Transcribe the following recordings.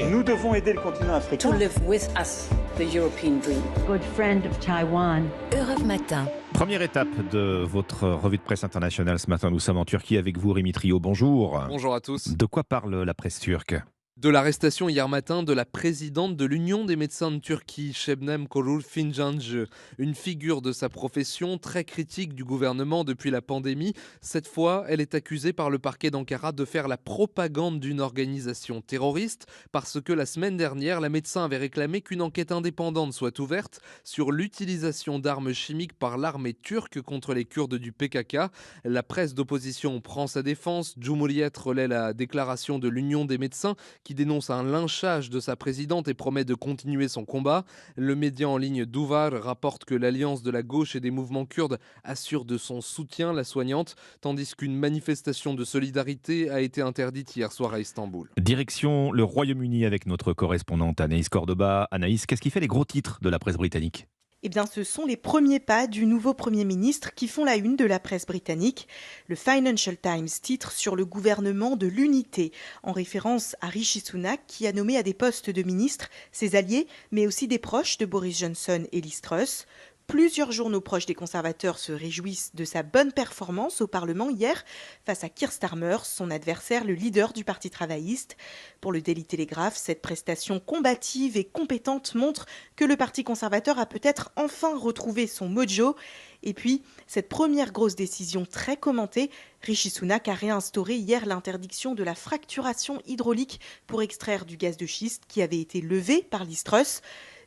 Nous devons aider le continent africain. To live with us the European dream. Good friend of Taiwan. Europe Matin. Première étape de votre revue de presse internationale ce matin. Nous sommes en Turquie avec vous, Rémi Trio. Bonjour. Bonjour à tous. De quoi parle la presse turque ? De l'arrestation hier matin de la présidente de l'Union des médecins de Turquie, Şebnem Korur Fincancı, une figure de sa profession très critique du gouvernement depuis la pandémie. Cette fois, elle est accusée par le parquet d'Ankara de faire la propagande d'une organisation terroriste parce que la semaine dernière, la médecin avait réclamé qu'une enquête indépendante soit ouverte sur l'utilisation d'armes chimiques par l'armée turque contre les Kurdes du PKK. La presse d'opposition prend sa défense. Cumhuriyet relaie la déclaration de l'Union des médecins qui dénonce un lynchage de sa présidente et promet de continuer son combat. Le média en ligne Duvar rapporte que l'alliance de la gauche et des mouvements kurdes assure de son soutien la soignante, tandis qu'une manifestation de solidarité a été interdite hier soir à Istanbul. Direction le Royaume-Uni avec notre correspondante Anaïs Cordoba. Anaïs, qu'est-ce qui fait les gros titres de la presse britannique ? Eh bien, ce sont les premiers pas du nouveau Premier ministre qui font la une de la presse britannique. Le Financial Times titre sur le gouvernement de l'unité, en référence à Rishi Sunak, qui a nommé à des postes de ministres ses alliés, mais aussi des proches de Boris Johnson et Liz Truss. Plusieurs journaux proches des conservateurs se réjouissent de sa bonne performance au Parlement hier face à Keir Starmer, son adversaire, le leader du Parti travailliste. Pour le Daily Telegraph, cette prestation combative et compétente montre que le Parti conservateur a peut-être enfin retrouvé son mojo. Et puis, cette première grosse décision très commentée, Rishi Sunak a réinstauré hier l'interdiction de la fracturation hydraulique pour extraire du gaz de schiste qui avait été levée par Liz Truss.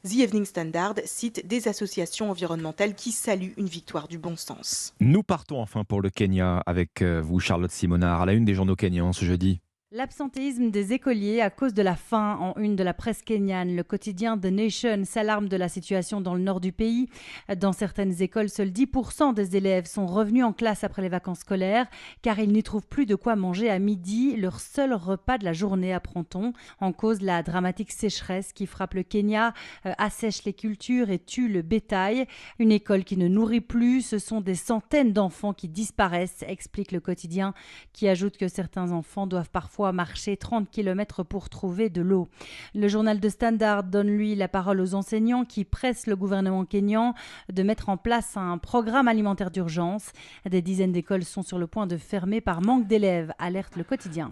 The Evening Standard cite des associations environnementales qui saluent une victoire du bon sens. Nous partons enfin pour le Kenya avec vous, Charlotte Simonard, à la une des journaux kenyans ce jeudi. L'absentéisme des écoliers à cause de la faim en une de la presse kenyane. Le quotidien The Nation s'alarme de la situation dans le nord du pays. Dans certaines écoles, seuls 10% des élèves sont revenus en classe après les vacances scolaires car ils n'y trouvent plus de quoi manger à midi, leur seul repas de la journée, apprend-on. En cause, la dramatique sécheresse qui frappe le Kenya, assèche les cultures et tue le bétail. Une école qui ne nourrit plus, ce sont des centaines d'enfants qui disparaissent, explique le quotidien, qui ajoute que certains enfants doivent parfois marcher 30 km pour trouver de l'eau. Le journal de Standard donne lui la parole aux enseignants qui pressent le gouvernement kényan de mettre en place un programme alimentaire d'urgence. Des dizaines d'écoles sont sur le point de fermer par manque d'élèves, alerte le quotidien.